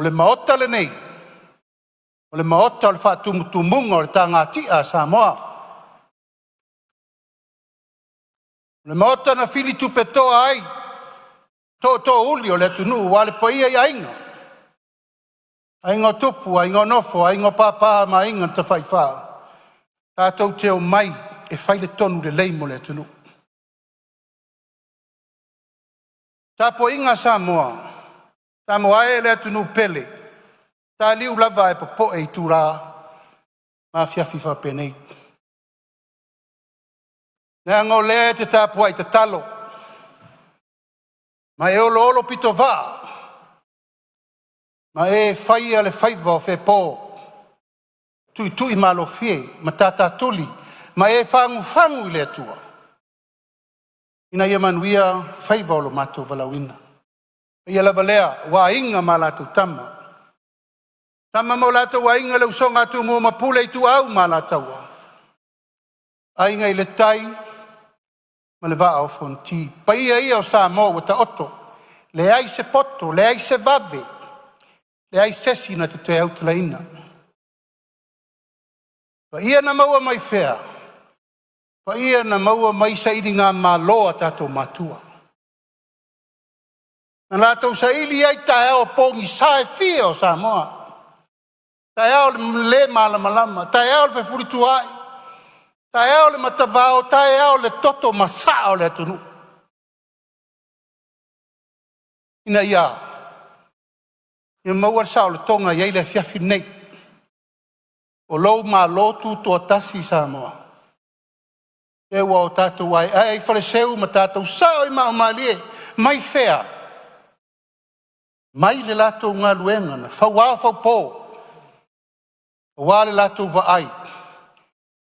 O le maota le nei. O le maota o le whaatumutumunga o le tāngatia Samoa. O le maota na fili tupetoa ai. Tō uli o le tunu wale paia i ainga. Ainga tupu, ainga nofo, ainga papa ma ainga ta whaiwha. Tātou te o mai e whaile tonu le leimo le tunu. Tāpo inga Samoa. Samoa e le tunu pele. Tā liu lava e popo e tūrā. Ma fiafi whapenei. Nea ngō le te tāpua i te talo. Ma e olo olo pito vaa. Ma e whaia le whaiva o whepō. Tui malo fie, ma tata tuli. Ma e whangu i le atua. Ina ia manuia whaiva o lo mato walawina. Ia lava lea, wa inga ma lato tama. Tama mo lato wa inga le usonga tu mua mapule i tu au ma lataua. A inga i le tai, ma le vaa o fonti. Pa ia o Samoa wata oto. Le ai se poto, le ai se vave. Le ai sesi na te au talaina. Pa ia na maua mai whea. Pa ia na maua mai sa ili ngā māloa tātou matua. Na lātou sa ili ai tae au pōngi sae fia o Samoa. Tae au le malama, tae au le whewhuritu ai. Tae au le matavao, tae au le toto masaa o le atunu. Ina ia. Ia maua sao le tonga iei le fiafi nei. O lou ma lotu toa tasi Samoa. E ua o tātou ai. Ai whare seu ma tātou sao i mao malie. Mai whea. Mai le lātou ngā luenga na. Whauā whaupō. Wā le lātou wa ai.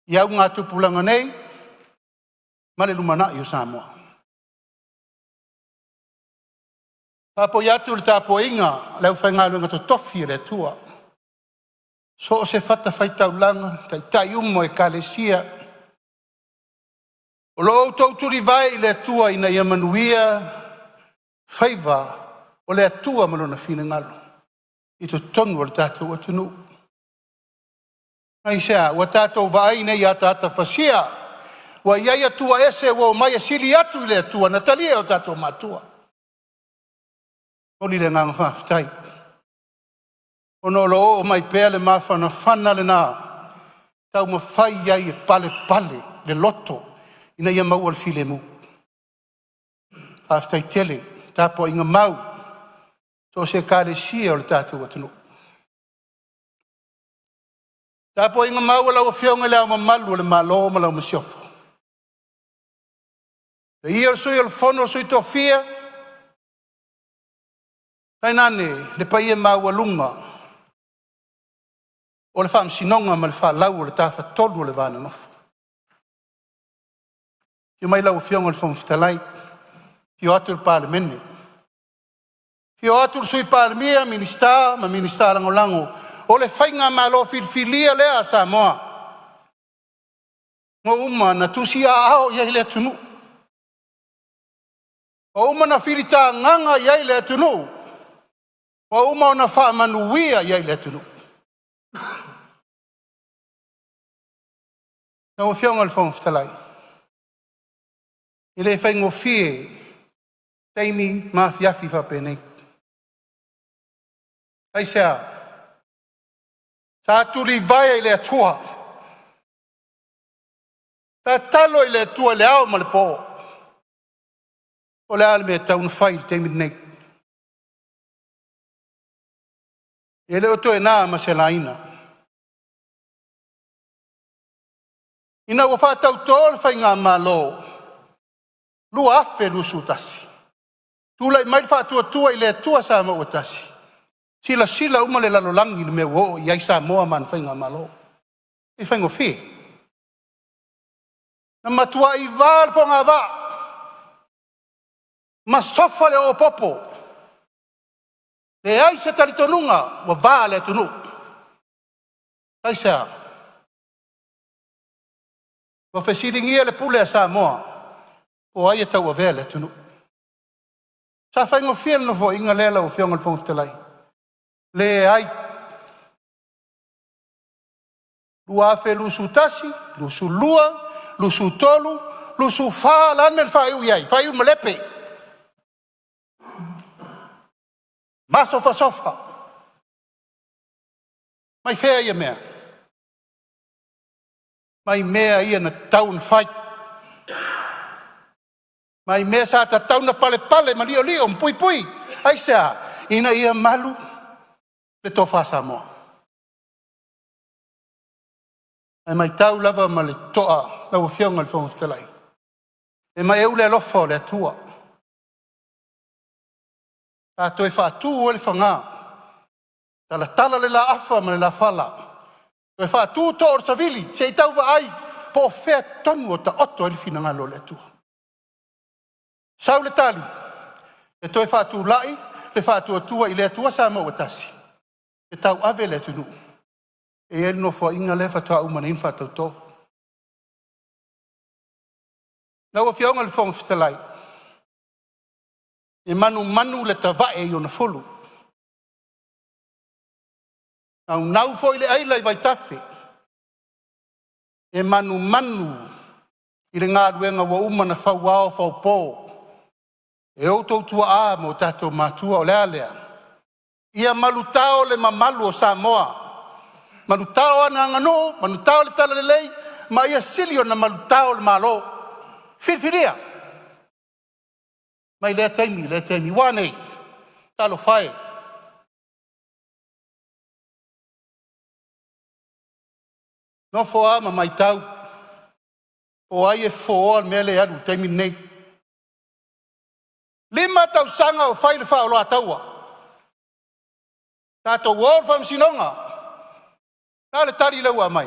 Iau ngā tupulanga nei. Ma le lumana i o Samoa. Tāpo iatu le tāpo inga. Leu whai ngā luenga to tofi le tua. So se fata whaitau langa. Tai umo e kalesia. O lo tau turi vai le tua ina ia manuia. Whaiva. O le atua malona fina ngalo. I to tonu o le tātou atunu. Ai sea, wa tātou vai nei a tātou Pasia. Wa iai atua ese wa mai asili atu i le atua. Natalia o tātou matua. Oli le nganga whaftai. Ono lo o mai pēle mawhana whana le nā. Tau ma whai iai e pale le loto. Ina ia mau al file mu. Whaftai tele. Tāpo inga mau. So se kāre sia o le tātou atunu. Tāpo inga mau ala o whionga leo ma malu le malo ma lau ma siofa. E ia sui al fono sui to fia. Tai nane le paia mau alunga. O le whaam sinonga ma le wha lau o le tāwha tolu o le vāna nofu. Ia mai lau o whionga le whamwhitalai. Fio atu le pāle mene. Fio atu le sui pāle mia ministā ma ministā lango lango. O le whainga malo filfilia lea Samoa. Ngo uma na tusi a ao iai le tunu. O uma na filita nganga iai le tunu. O uma na wha manuia iai le tunu. Na o whionga le whamwhitalai. I le whaingo fie. Teimi ma fiafi whapenei. Ai sea. Tā turi vai i le atua. Tā talo i le atua le au ma le pō. O le ale me tauna whai le teimi nei. E le oto e nā ma se laina. Ina ua whātau tōle whai ngā malo. Lua afe lusu tasi. Tūlai mai whātua i le atua sa ma ua tasi. Sila uma le lalolangi le mea o i aisa moa man whainga malo. I whaingo whi. Na matua i vāl whonga wā. Ma sofa le o popo. Le aisa taritonunga wa vā le tunu. Aisa. Wa whesiringia le pule a sa moa. O aia tau a vea le tunu. Sa whaingo whi no fo inga lela o whionga le whongwhitalai. Le ai. Lua fe lusu tasi, lusu lua, lusu tolu, lusu fa lana le faiu iai, faiu malepe. Masofa sofa. Mai fea ia mea. Mai mea ia na taun fai. Mai mea sa ta tauna pale pale ma lio lio mpui pui. Ai sa ina ia malu le tofa Samoa. Ai mai tau lava ma le toa lava fionga le fonga e mai eule alofo le atua. A toi fa tu o le fanga. Tala le la afa ma le la fala. Toi fa tu to or savili, sei tau va ai po fea tonu o ta oto le finanga lo le atua. Sau le tali, e toi fa tu lai, le fa tu atua i le atua sa mo watasi. E tau ave le tunu. E el no fo inga le fa tua umana infa tau to. Na wa fionga le fonga fitalai. E manu le tavae i ona folu. Nau foi le aila i vai tafe. E manu i le ngā ruenga wa umana fau wao fau pō. E outou tua a mo tatou matua o lea. Ia malutao le mamalu o Samoa. Malutao ana ngano, malutao le tala le lei, ma ia silio na malutao le malo. Firfiria. Mai le taimi, wanei, talo fai. No foa ma mai tau. O ai e foa me le adu taimi nei. Lima tau sanga o fai le fai o loa taua. Tato wall fam sinonga. Na le tari leua mai.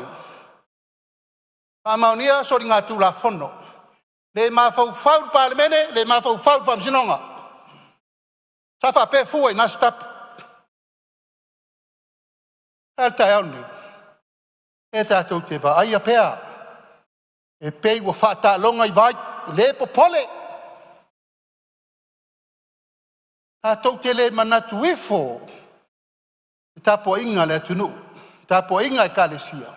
Amaunia sori ngā Tulafono. Le mafau parlemene, le mafau fam sinonga. Safa pe fua i nastap. Alta e auni. E tatou te va aia pea. E pei wa whata longa i vai, le popole. Tatou te le manatu ifo. Tapo inga le tunu. Tapo inga e kalesia.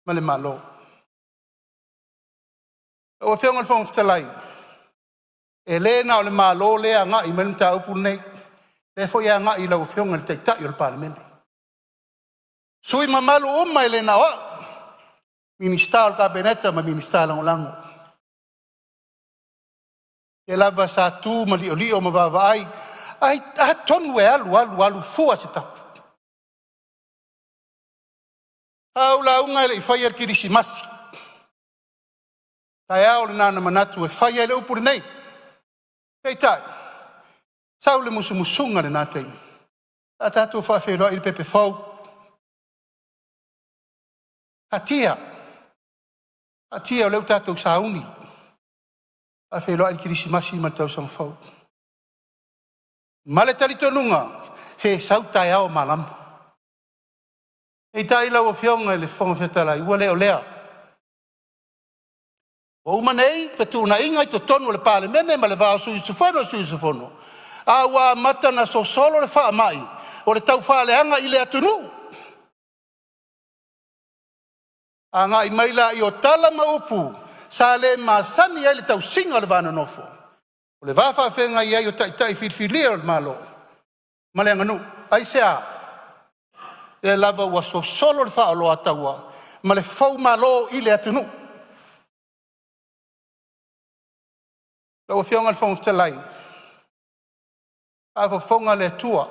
Ma le malo. O whionga le whonga fitalai. E le na o le malo le a ngā i manu ta upu nei. Le fo ia ngā i lau whionga le teitai o le parlemene. Sui mamalu umai le na oa. Ministal kabineta ma ministal lango. E lava sa tu ma lio ma vavai. Ai tonu e alu fua se tapu. Au la unga le i whaia kirisi masi. Tai au le nana manatu e whaia le upuri nei. Hei tai. Sau le musunga le nātei. A tatu whawhiroa i le pepe fau. Atia o leu tātou sauni. A wheloa i kirisi masi ma tau sang fau. Male tali tonunga, se sau tai ao malam. E tai lau o whionga i le whonga whetalai, ua leo lea. O umanei, whetuna inga i to tonu le pale mene, ma le vao sui sufono. A ua mata na so solo le wha mai, o le Taufaaleaga i le atunu. A ngā i maila i o tala maupu, sa le masani ai le tau singa le vana nofo. O le wafa whenga i ai o tai whirwhiria o le malo. Ma le anganu, ai sea, e lava ua so solo le wha aloa taua, ma le fau malo i le atunu. Lau whionga le whonga telai. A whonga le tua.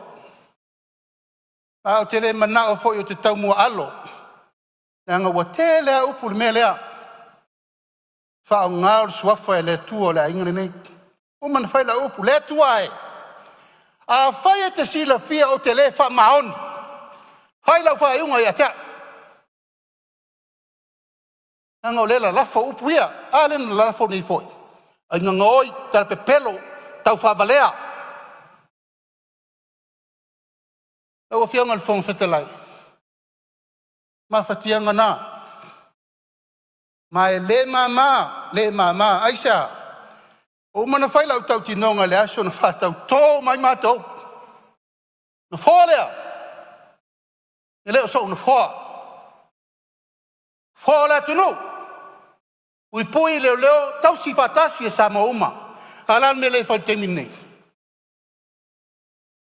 A o te le mana o fo i o te tau mua alo. Nanga wa te lea upu le mea lea. Whao ngā o suafa e lea tua o lea ingane nei. O mana whai la upu, lea tua e. A whai e te sila fia o te le wha maoni. Whai lau whai unga i a tea. Nanga o lela lafo upu ia. A lena lafo ni foi. Ai ngā ngoi, tala pepelo, tau whavalea. Lau a whionga le whonga whetalai. Ma whatianga nā. Ma e le mama, aisa. O mana whailau tau tinonga le aso na whatau tō mai mātou. Na whōlea. E leo so una foa. Foa la tunu. Ui pui leo tau si fatasi e sa uma. Alan me le fai temi nei.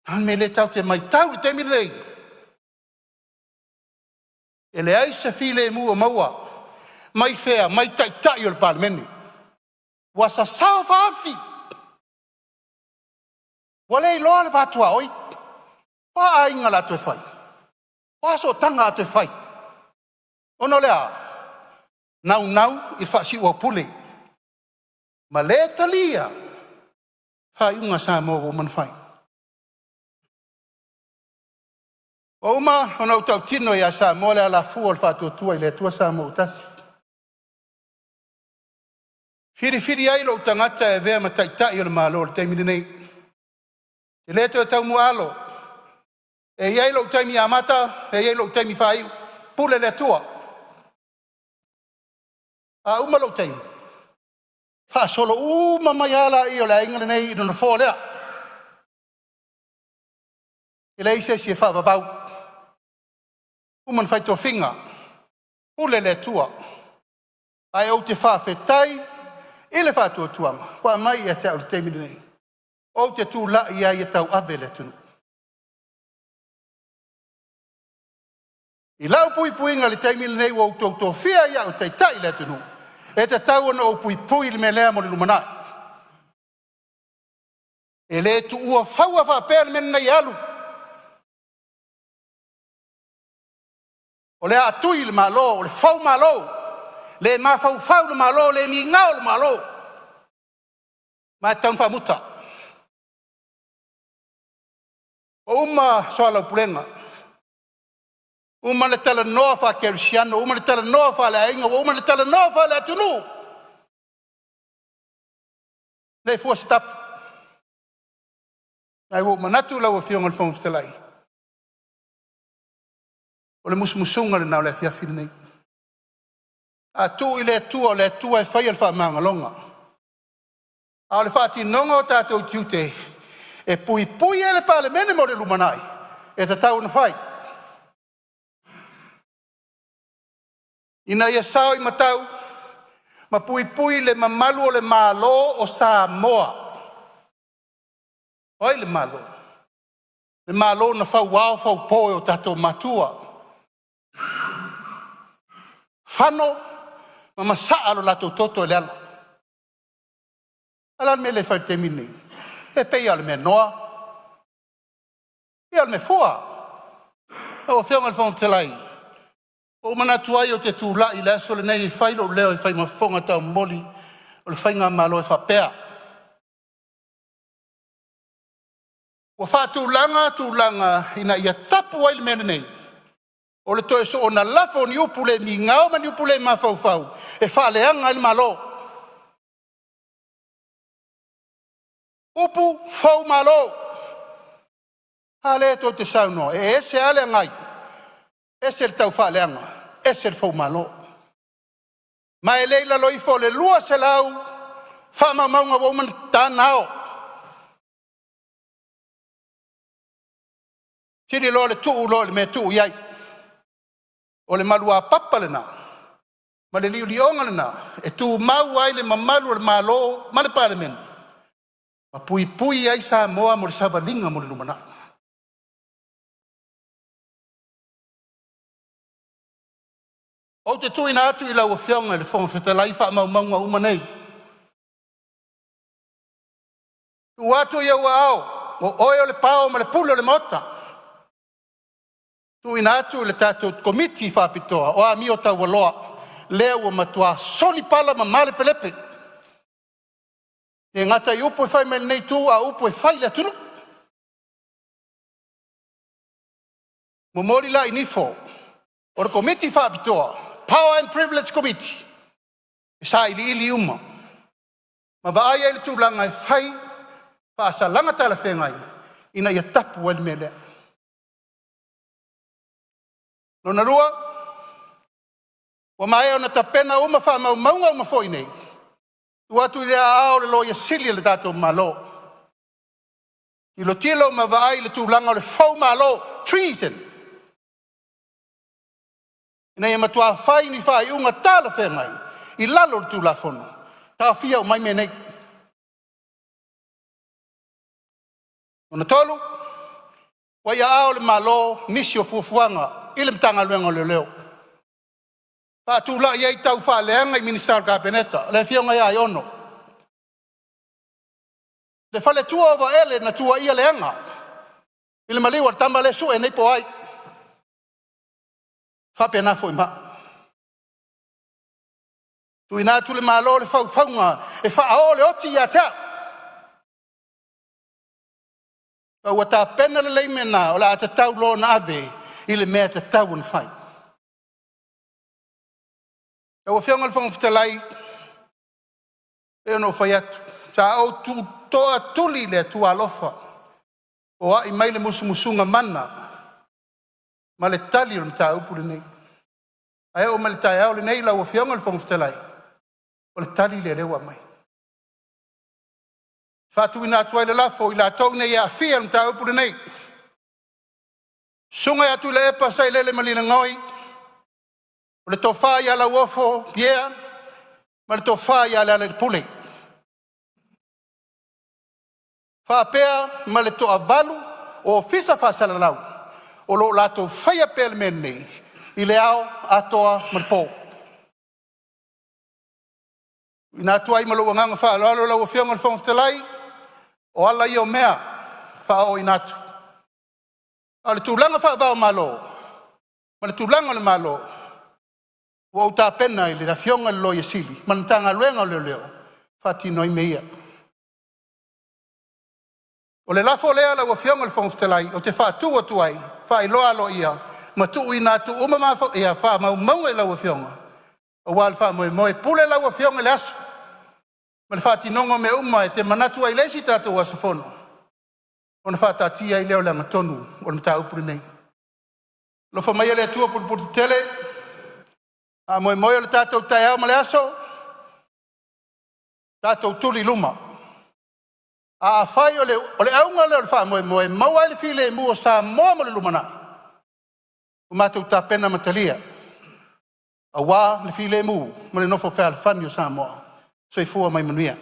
Alan me le tau te mai tau temi nei. E le aisa file mua maua. Mai fea, mai tai o le parlamenti. Wasa sao faafi. Wale loa le vatua oi. Pa ainga la tu fai. Pa so tanga tu fai. Ono lea. Nau i fa si o pule. Ma le talia. Fai unga sa mo o man fai. O uma ona tau tino ia sa mo le ala fu o fa tua i le tua sa mo tasi. Firi ai lo tangata e vea mataitai o le malo le taimini nei. E le to tau mualo. E iai lo taimi amata, e iai lo taimi fai pule le tua. A uma lo taimi. Fa solo uma maiala i o le ingale nei i dona fo lea. E le ise si e fa babau. Uma fai to finga. Pule le tua. Ai o te fa fetai. Ile fa tu tuama. Kwa mai e te au te mini nei. O te tu la ia i tau avele tunu. I lau pui nga le te mini nei o tau fia ia o te tai le tunu. E te tau ana o pui le me lea mo le lumanai. E le tu ua faua fa pēr meni nei alu. O le atui le malo, o le fau malo. Le ma fau le malo, le mi ngau le malo. Ma tau fa muta. O uma soa lau pulenga. Uma le tala noa fa kerisiano, uma le tala noa fa le ainga, uma le tala noa fa le atunu. Le fua stap. Ai wo manatu lau fionga le fong stelai. O le musmusunga le nau le fiafi nei. A tu i le tua e fai al fa mangalonga. A le fati nongo tatou tiute. E pui e le pale mene mo le lumanai. E te tau na fai. Ina ia sao i matau. Ma pui le mamalu o le malo o Samoa. Oi le malo. Le malo na fau wao fau poe o tatou matua. Fano. Mama saalo la toto le ala. Ala me le fai te mini. E pei ala me noa. E ala me fua. O whianga le whanga te lai. O mana tuai o te tūla i le aso le nei i whai lo leo i whai mafonga tau moli. O le whainga malo e whapea. O wha tūlanga ina ia tapu ai le mene nei. O le toe so ona lafo ni upule mi ngao ma ni upule ma fau. E whaaleanga il malo. Upu fau malo. Hale to te sauno. E ese ale ngai. Ese el tau whaaleanga. Ese el fau malo. Ma e leila loifo le lua se lau. Whama maunga woman tānao. Tiri lo le tuu lo le me tuu iai. O le malua papa le na. Ma le liu lionga le na. E tu mau ai le mamalu le malo. Ma le pale men. Ma pui ai sa moa mo le savalinga mo le lumana. O te tui na atu i lau whionga le whonga whetalai wha maunga umanei. Tu atu i au ao. O oe o le pao ma le pule o le mota. Tu ina atu le tātou komiti whapitoa, o a mi o tau waloa, lea ua matua soli pala ma male pelepe. E ngata i upo e whai mele nei tu, a upo e whai le atunu. Mo mori la inifo, o le komiti whapitoa, Power and Privilege Committee, e sa ili uma. Ma vaai ele tūlanga e whai, whaasa langa tala whengai, ina ia tapu el mele. Nona rua, wa mai ona tapena uma wha maunga uma foi nei. Tu atu i rea ao le loia sili le tatou malo. I lo tilo ma vaai le tūlanga le fau malo, treason. Ina ia matua fai ni fai unga tala whengai. I lalo le tulafono. Ta fia o mai me nei. Ona tolu. Wa ia ao le malo nisi o fuafuanga. Ile mtanga luenga leo. Pa tula ia i Taufaaleaga i minister kabineta. Le fia ngai ai ono. Le fale tua ova ele na tua ia leanga. Ile maliwa tamba le su e nei po ai. Fa pena foi ma. Tu ina tu le malo le faunga e fa o le oti ia ta. O ta pena le leimena o la ta tau lo na ave ile mea ta tau un fai. O fianga le fangftalai e no fai atu. Sa o tu toa tuli le tu alofa. O ai mai le musumusunga mana. Ma le tali o mta upu le nei. Ai o ma le tai au le nei la o fianga le fangftalai. O le tali le rewa mai. Fatu ina tuai le lafo i la tau nei a fia mta upu le nei. Sunga ya Tuilaepa sai lele malina ngoi. O le tofa ia la uofo yeah. Ma le tofa ia Lealailepule. Whapea ma le toa valu o fisa whasalalau. O lo lato whaia pēle mene i le ao atoa ma le pō. Ina tuai ma lo wanganga whaaloalo lau o whionga le whangftalai. O ala i o mea whao inatu. A le tūlanga whaavao malo. Ma le tūlanga le malo. Wa uta pena i le la whionga le loia sili. Manatanga luenga leo leo. Whatino i meia. O le lafo lea la wa whionga le whangftalai. O te whaatua tuai. Whai loa lo ia. Ma tu ina tu uma mafo ia wha mau maunga i la wa whionga. O wal wha moe pule la wa whionga le aso. Ma le whaatinongo me uma e te manatu ai leisi tātou aso fono. O na whaatatia i leo langa tonu. O na mta upuri nei. Lo wha mai le atua puruputi tele. A moe o le tātou tai au ma le aso. Tātou tuli luma. A whai o le aunga leo le wha moe maua le file mua sa moa mo le lumana. O mātou tā pena matalia. A wā le file mu. Mo le nofo whea le whani o sa moa. So i fua mai manuia.